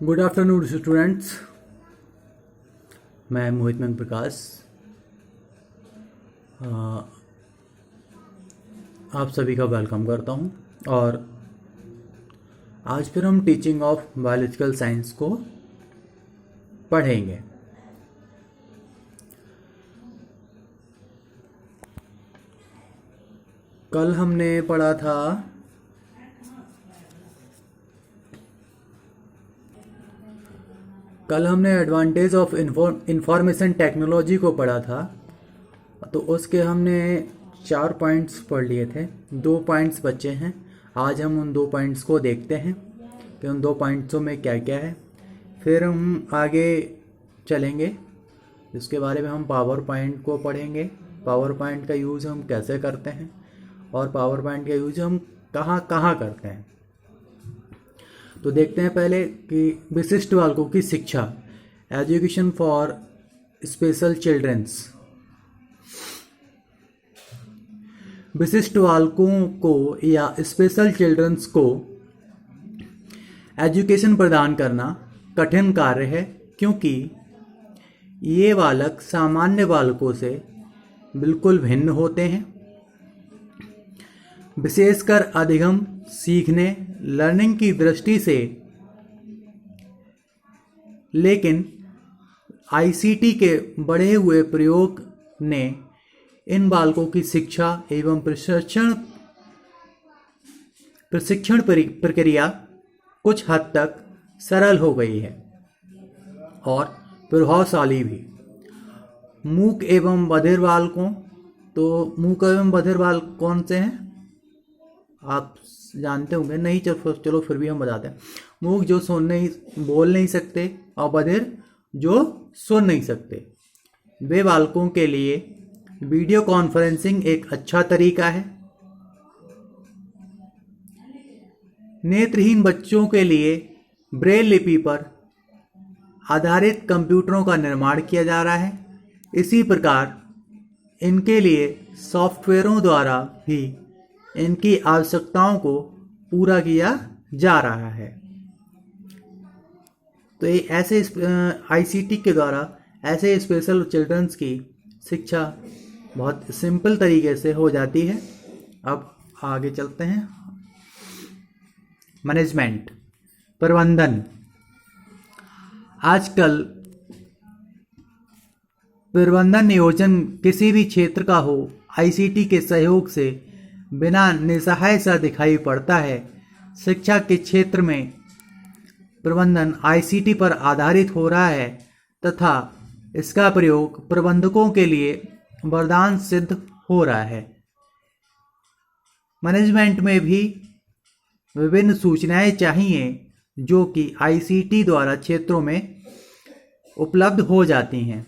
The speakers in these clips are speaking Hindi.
Good afternoon students. मैं मोहित नंद प्रकाश आप सभी का वेलकम करता हूं और आज फिर हम टीचिंग ऑफ बायोलॉजिकल साइंस को पढ़ेंगे। कल हमने पढ़ा था एडवांटेज ऑफ इंफॉर्मेशन टेक्नोलॉजी को पढ़ा था। तो उसके हमने 4 पॉइंट्स पढ़ लिए थे, 2 पॉइंट्स बचे हैं। आज हम उन 2 पॉइंट्स को देखते हैं कि उन 2 पॉइंट्सों में क्या क्या है। फिर हम आगे चलेंगे, इसके बारे में हम पावर पॉइंट को पढ़ेंगे। पावर पॉइंट का यूज़ हम कैसे करते हैं और पावर पॉइंट का यूज़ हम कहाँ कहाँ करते हैं। तो देखते हैं पहले कि विशिष्ट बालकों की शिक्षा, एजुकेशन फॉर स्पेशल चिल्ड्रंस। विशिष्ट बालकों को या स्पेशल चिल्ड्रंस को एजुकेशन प्रदान करना कठिन कार्य है, क्योंकि ये बालक सामान्य बालकों से बिल्कुल भिन्न होते हैं, विशेषकर अधिगम, सीखने, लर्निंग की दृष्टि से। लेकिन आईसीटी के बढ़े हुए प्रयोग ने इन बालकों की शिक्षा एवं प्रशिक्षण प्रक्रिया कुछ हद तक सरल हो गई है और प्रभावशाली भी। मूक एवं बधिर बालकों, तो मूक एवं बधिर बालक कौन से हैं आप जानते होंगे, नहीं चलो फिर भी हम बताते हैं। मूक जो बोल नहीं सकते और बधिर जो सुन नहीं सकते, वे बालकों के लिए वीडियो कॉन्फ्रेंसिंग एक अच्छा तरीका है। नेत्रहीन बच्चों के लिए ब्रेल लिपि पर आधारित कंप्यूटरों का निर्माण किया जा रहा है। इसी प्रकार इनके लिए सॉफ्टवेयरों द्वारा भी इनकी आवश्यकताओं को पूरा किया जा रहा है। तो ये ऐसे आईसीटी के द्वारा ऐसे स्पेशल चिल्ड्रंस की शिक्षा बहुत सिंपल तरीके से हो जाती है। अब आगे चलते हैं। मैनेजमेंट, प्रबंधन। आजकल प्रबंधन नियोजन किसी भी क्षेत्र का हो, आईसीटी के सहयोग से बिना निस्सहाय सा दिखाई पड़ता है। शिक्षा के क्षेत्र में प्रबंधन आईसीटी पर आधारित हो रहा है तथा इसका प्रयोग प्रबंधकों के लिए वरदान सिद्ध हो रहा है। मैनेजमेंट में भी विभिन्न सूचनाएं चाहिए जो कि आईसीटी द्वारा क्षेत्रों में उपलब्ध हो जाती हैं,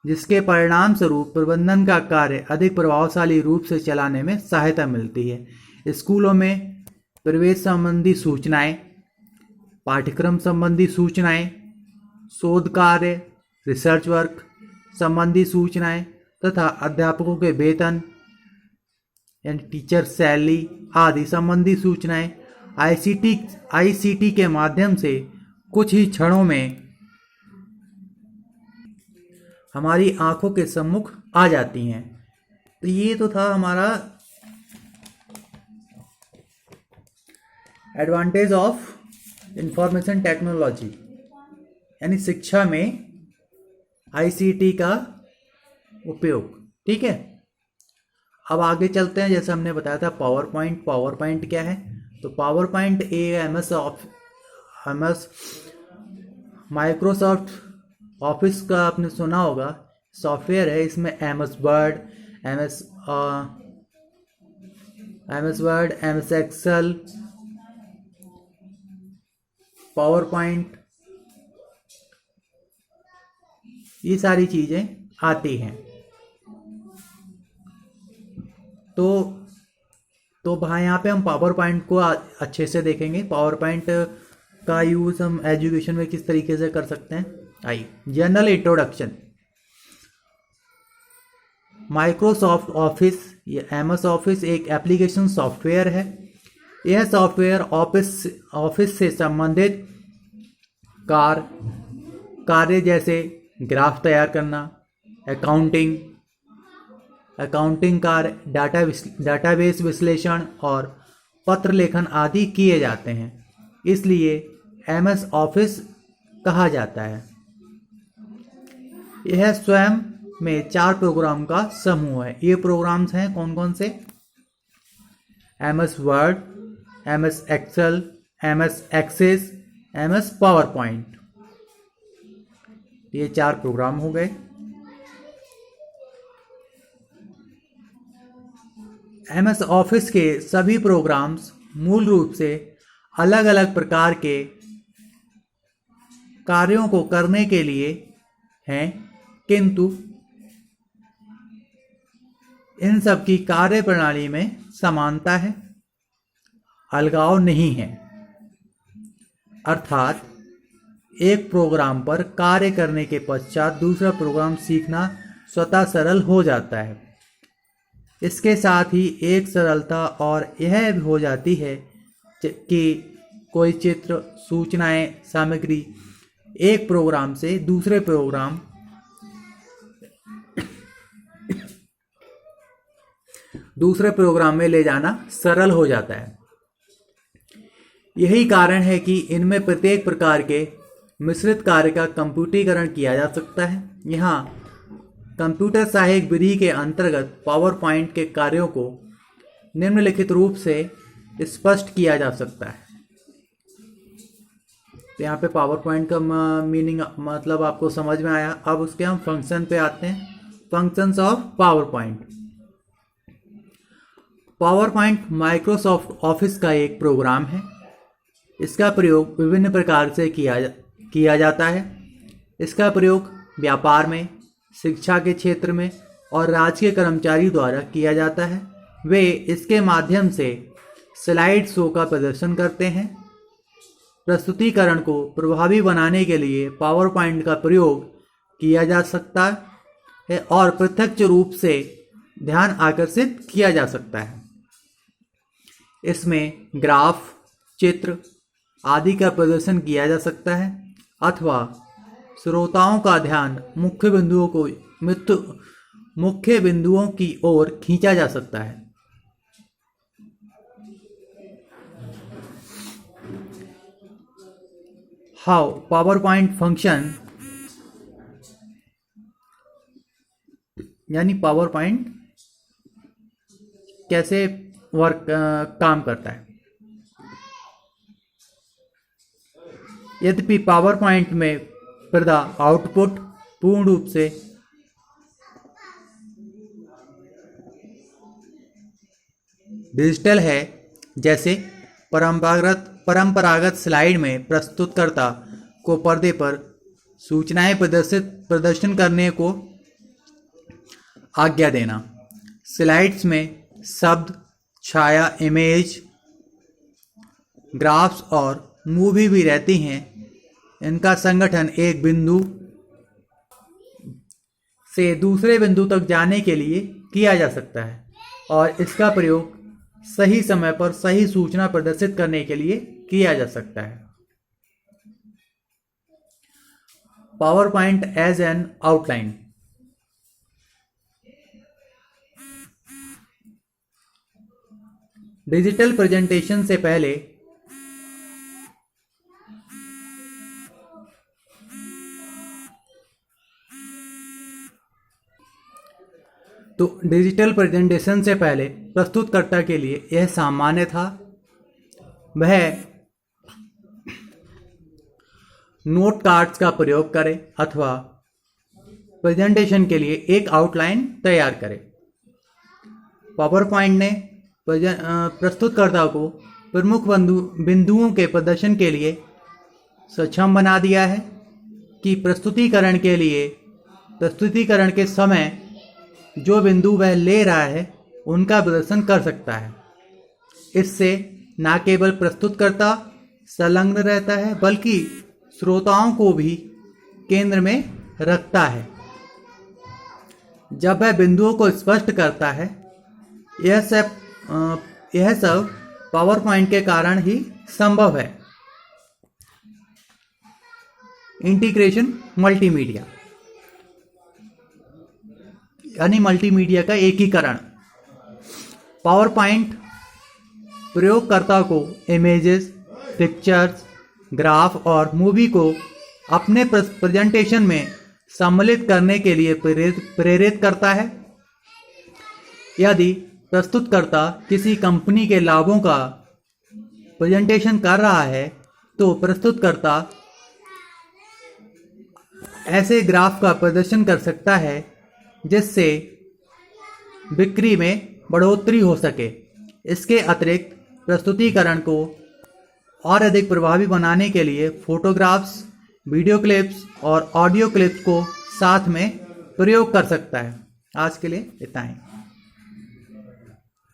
जिसके परिणाम स्वरूप प्रबंधन का कार्य अधिक प्रभावशाली रूप से चलाने में सहायता मिलती है। स्कूलों में प्रवेश संबंधी सूचनाएं, पाठ्यक्रम संबंधी सूचनाएं, शोध कार्य, रिसर्च वर्क संबंधी सूचनाएं तथा अध्यापकों के वेतन यानी टीचर सैलरी आदि संबंधी सूचनाएं आईसीटी के माध्यम से कुछ ही क्षणों में हमारी आंखों के सम्मुख आ जाती हैं। तो ये तो था हमारा एडवांटेज ऑफ इंफॉर्मेशन टेक्नोलॉजी, यानी शिक्षा में आईसीटी का उपयोग। ठीक है, अब आगे चलते हैं। जैसे हमने बताया था पावर पॉइंट। पावर पॉइंट क्या है? तो PowerPoint MS Microsoft Office का आपने सुना होगा, सॉफ्टवेयर है। इसमें MS Word, MS Excel, PowerPoint, ये सारी चीज़ें आती हैं। तो भाई यहाँ पे हम पावर पॉइंट को अच्छे से देखेंगे। पावर पॉइंट का यूज़ हम एजुकेशन में किस तरीके से कर सकते हैं। आइए, जनरल इंट्रोडक्शन। माइक्रोसॉफ्ट ऑफिस या एमएस ऑफिस एक एप्लीकेशन सॉफ्टवेयर है यह सॉफ्टवेयर ऑफिस से संबंधित कार्य जैसे ग्राफ तैयार करना, अकाउंटिंग कार्य, डाटाबेस विश्लेषण और पत्र लेखन आदि किए जाते हैं। इसलिए MS ऑफिस कहा जाता है। यह स्वयं में 4 प्रोग्राम का समूह है। ये प्रोग्राम्स हैं कौन कौन से? MS Word, MS Excel, MS Access, MS PowerPoint. ये 4 प्रोग्राम हो गए। MS ऑफिस के सभी प्रोग्राम्स मूल रूप से अलग अलग प्रकार के कार्यों को करने के लिए हैं, किंतु इन सब की कार्य प्रणाली में समानता है, अलगाव नहीं है। अर्थात एक प्रोग्राम पर कार्य करने के पश्चात दूसरा प्रोग्राम सीखना स्वतः सरल हो जाता है। इसके साथ ही एक सरलता और यह भी हो जाती है कि कोई चित्र, सूचनाएं, सामग्री एक प्रोग्राम से दूसरे प्रोग्राम में ले जाना सरल हो जाता है। यही कारण है कि इनमें प्रत्येक प्रकार के मिश्रित कार्य का कंप्यूटरीकरण किया जा सकता है। यहाँ कंप्यूटर सहायक विधि के अंतर्गत पावर पॉइंट के कार्यों को निम्नलिखित रूप से स्पष्ट किया जा सकता है। तो यहाँ पे पावर पॉइंट का मीनिंग मतलब आपको समझ में आया। अब उसके हम फंक्शन पे आते हैं। Functions of power point. Power point Microsoft Office का एक प्रोग्राम है। इसका प्रयोग विभिन्न प्रकार से किया जाता है। इसका प्रयोग व्यापार में, शिक्षा के क्षेत्र में और राजकीय कर्मचारियों द्वारा किया जाता है। वे इसके माध्यम से स्लाइड शो का प्रदर्शन करते हैं। प्रस्तुतिकरण को प्रभावी बनाने के लिए पावर पॉइंट का प्रयोग किया जा सकता है और प्रत्यक्ष रूप से ध्यान आकर्षित किया जा सकता है। इसमें ग्राफ, चित्र आदि का प्रदर्शन किया जा सकता है अथवा श्रोताओं का ध्यान मुख्य बिंदुओं की ओर खींचा जा सकता है। हाउ पावर पॉइंट फंक्शन यानी पावर पॉइंट कैसे काम करता है। यद्यपि पावर पॉइंट में प्रदत्त आउटपुट पूर्ण रूप से डिजिटल है, जैसे परंपरागत स्लाइड में प्रस्तुतकर्ता को पर्दे पर सूचनाएं प्रदर्शन करने को आज्ञा देना। स्लाइड्स में शब्द, छाया, इमेज, ग्राफ्स और मूवी भी रहती हैं। इनका संगठन एक बिंदु से दूसरे बिंदु तक जाने के लिए किया जा सकता है और इसका प्रयोग सही समय पर सही सूचना प्रदर्शित करने के लिए किया जा सकता है। PowerPoint as an outline. Digital presentation से पहले प्रस्तुतकर्ता के लिए यह सामान्य था। वह नोट कार्ड्स का प्रयोग करे अथवा प्रेजेंटेशन के लिए एक आउटलाइन तैयार करे। पावर पॉइंट ने प्रस्तुतकर्ता को प्रमुख बिंदुओं के प्रदर्शन के लिए सक्षम बना दिया है कि प्रस्तुतिकरण के समय जो बिंदु वह ले रहा है उनका प्रदर्शन कर सकता है। इससे न केवल प्रस्तुतकर्ता संलग्न रहता है बल्कि श्रोताओं को भी केंद्र में रखता है। जब वह बिंदुओं को स्पष्ट करता है, यह सब पावर पॉइंट के कारण ही संभव है। इंटीग्रेशन मल्टीमीडिया यानी मल्टीमीडिया का एकीकरण। पावर पॉइंट प्रयोगकर्ता को इमेजेस, पिक्चर्स, ग्राफ और मूवी को अपने प्रेजेंटेशन में सम्मिलित करने के लिए प्रेरित करता है। यदि प्रस्तुतकर्ता किसी कंपनी के लाभों का प्रेजेंटेशन कर रहा है तो प्रस्तुतकर्ता ऐसे ग्राफ का प्रदर्शन कर सकता है जिससे बिक्री में बढ़ोतरी हो सके। इसके अतिरिक्त प्रस्तुतिकरण को और अधिक प्रभावी बनाने के लिए फोटोग्राफ्स, वीडियो क्लिप्स और ऑडियो क्लिप्स को साथ में प्रयोग कर सकता है। आज के लिए इतना ही।